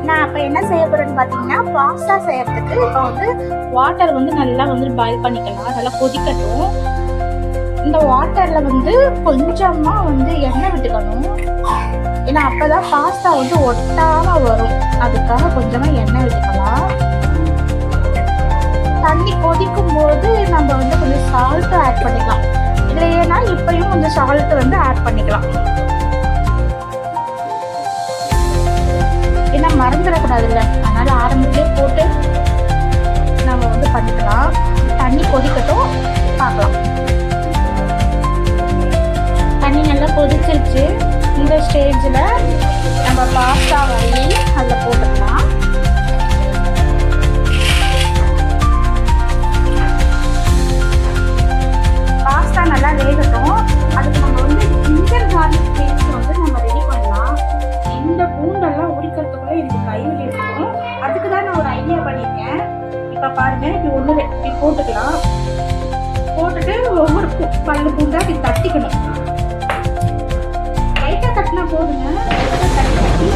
நான் இப்போ என்ன செய்ய போறேன்னு பார்த்தீங்கன்னா, பாஸ்தா செய்யறதுக்கு இப்போ வந்து வாட்டர் வந்து நல்லா வந்து பாயில் பண்ணிக்கலாம். நல்லா கொதிக்கட்டும். இந்த வாட்டர்ல வந்து கொஞ்சமா வந்து எண்ணெய் விட்டுக்கணும். ஏன்னா அப்பதான் பாஸ்தா வந்து ஒட்டாம வரும். அதுக்காக கொஞ்சமா எண்ணெய் விட்டுக்கலாம். தண்ணி கொதிக்கும் போது நம்ம வந்து கொஞ்சம் சால்ட்டும் ஆட் பண்ணிக்கலாம். இதுல ஏன்னா இப்பயும் கொஞ்சம் சால்ட் வந்து ஆட் பண்ணிக்கலாம். ஏன்னா மறந்துடக்கூடாதுல்ல, அதனால ஆரம்பத்திலே போட்டு நம்ம வந்து பண்ணிக்கலாம். தண்ணி கொதிக்கட்டும், பார்க்கலாம். தண்ணி நல்லா கொதிச்சிருச்சு. இந்த ஸ்டேஜில் நம்ம பாஸ்தா வாங்கி அதில் போட்டுக்கலாம். பாஸ்தா நல்லா வேகட்டும். அதுக்கு நம்ம வந்து ஜிஞ்சர் கார்லிக் பேஸ்ட் வந்து நம்ம ரெடி பண்ணலாம். இந்த பூண்டெல்லாம் உரிக்கிறதுக்குள்ள எனக்கு கைவலி இருக்கும். அதுக்கு தான் நான் ஒரு ஐடியா பண்ணியிருக்கேன். இப்போ பாருங்க, இப்படி ஒன்று இப்படி போட்டுக்கலாம். போட்டுட்டு ஒவ்வொரு பல்லு பூண்டா இப்படி தட்டிக்கணும். லைட்டாக தட்டினா போதுங்க. தட்டி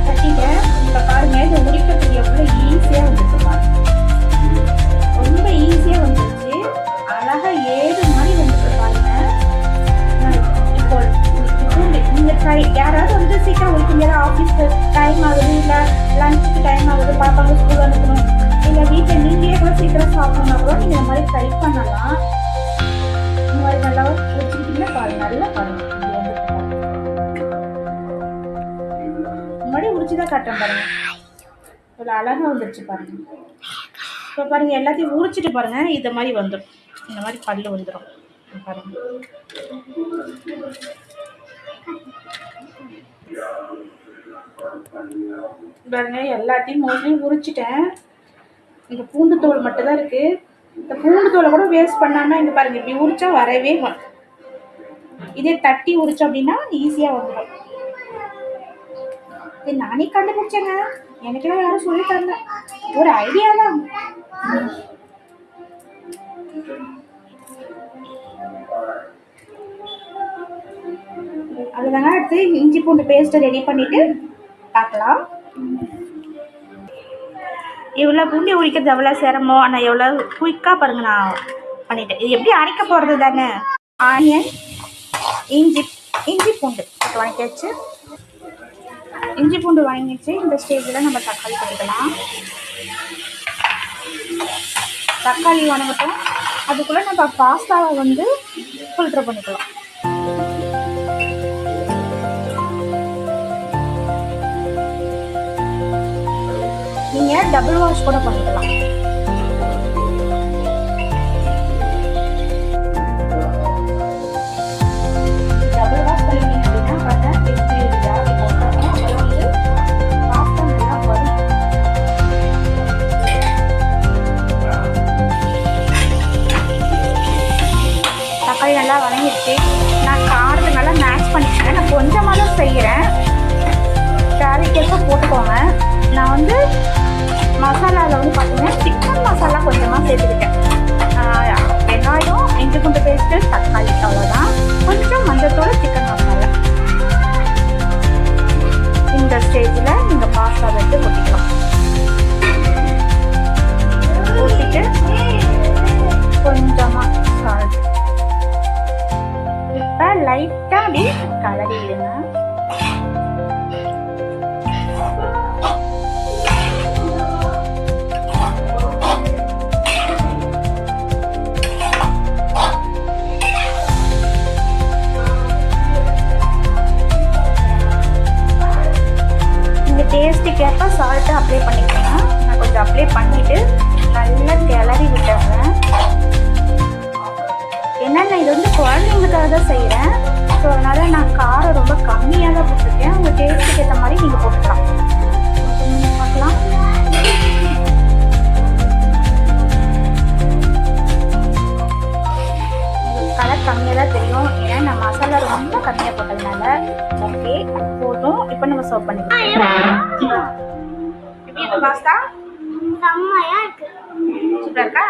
தட்டிட்டேன். இப்போ பாருங்க, இது உரிக்கிறதுக்கு எவ்வளோ ஈஸியாக வந்துருக்கு பாருங்க. ரொம்ப ஈஸியாக வந்துருச்சு. அழகா ஏது மாதிரி வந்துட்டு பாருங்க. இப்போ நீங்க ட்ரை, யாராவது வந்து சீக்கிரம் உரிப்பீங்க, ஆஃபீஸ்க்கு டைம் ஆகுது, இல்லை லஞ்சுக்கு டைம் ஆகுது, பாப்பாங்க ஸ்கூல் அனுப்பணும், இல்லை வீட்டில் நீங்களே கூட சீக்கிரம் சாப்பிடணும்னா கூட நீங்கள் இந்த மாதிரி ட்ரை பண்ணலாம். இந்த மாதிரி நல்லா உரிச்சுக்கிட்டீங்கன்னா பாருங்க, நல்லா பாருங்க. இந்த மாதிரி உரிச்சுதான் காட்டுறேன் பாருங்க. இவ்வளோ அழகா வந்துருச்சு பாருங்க. இப்போ பாருங்க, எல்லாத்தையும் உரிச்சிட்டு பாருங்க, இந்த மாதிரி வந்துடும். இந்த மாதிரி பல்லு வந்துடும் பாருங்க. பாருங்க, எல்லாத்தையும் மோஸ்ட்லி உரிச்சிட்டேன். இந்த பூண்டு தோல் மட்டும்தான் இருக்கு. இந்த பூண்டு தோலை கூட வேஸ்ட் பண்ணாம இங்க பாருங்க, இப்படி உரிச்சா வரவே மாட்டேன். இதே தட்டி உரிச்சோம் அப்படின்னா ஈஸியா வந்துடும். இது நானே கண்டுபிடிச்சேங்க, எனக்கெல்லாம் யாரும் சொல்லி தரல, ஒரு ஐடியா தான். அதுதாங்க அடுத்து இஞ்சி பூண்டு பேஸ்ட் ரெடி பண்ணிட்டு பார்க்கலாம். எவ்வளோ பூண்டு உரிக்கிறது எவ்வளோ சிரமம், ஆனால் எவ்வளோ குயிக்காக பாருங்க நான் பண்ணிட்டேன். இது எப்படி அரைக்க போகிறது தானே. ஆனியன், இஞ்சி பூண்டு வாங்கியாச்சு. இஞ்சி பூண்டு வாங்கிடுச்சு. இந்த ஸ்டேஜில் நம்ம தக்காளி போட்டுக்கலாம். தக்காளி வணங்கட்டும். அதுக்குள்ளே நம்ம பாஸ்தாவை வந்து ஃபில்டர் பண்ணிக்கலாம். நீங்கள் டபுள் வாஷ் கூட பண்ணிக்கலாம். டபுள் வாஷ் பண்ணிட்டீங்க அப்படின்னா பார்த்தா தக்காளி நல்லா வதங்கிடுச்சு. நான் காரத்தை நல்லா மேட்ச் பண்ணிக்கிறேன். நான் கொஞ்சமாக தான் செய்கிறேன், தேவைக்கேற்ப போட்டுக்கோங்க. நான் வந்து மசாலாவில் வந்து பார்த்தீங்கன்னா சிக்கன் மசாலா கொஞ்சமாக சேர்த்துக்கிட்டேன். வெங்காயம், இஞ்சி பூண்டு பேஸ்ட்டு, தக்காளி, அவ்வளோதான். கொஞ்சம் மஞ்சத்தோட சிக்கன் மசாலா. இந்த ஸ்டேஜில் நீங்கள் பாஸ்தா வச்சு கொட்டிக்கலாம். ஊற்றிட்டு கொஞ்சமாக சால்ட். இப்போ லைட்டாக அப்படி கலரிடுங்க. டேஸ்ட்டுக்கு ஏற்ப சால்ட்டு அப்ளை பண்ணிக்கலாம். நான் கொஞ்சம் அப்ளை பண்ணிவிட்டு நல்லா கிளறி விட்டுறேன். என்னென்ன இது வந்து குழந்தைங்களுக்காக தான் செய்கிறேன். ஸோ அதனால் நான் காரம் ரொம்ப கம்மியாக தான் போட்டிருக்கேன். உங்கள் டேஸ்ட்டுக்கு ஏற்ற மாதிரி நீங்கள் போட்டுக்கலாம். பார்க்கலாம். கலர் கம்மியாக தான் தெரியும், ஏன்னா நான் மசாலா ரொம்ப கம்மியாக போட்டதுனால. ஓகே, போதும். இப்போ நம்ம சர்வ் பண்ணிக்கலாம். எப்படி இருக்கு பாஸ்தா? செம்மையா இருக்கு. சூப்பரா இருக்கா?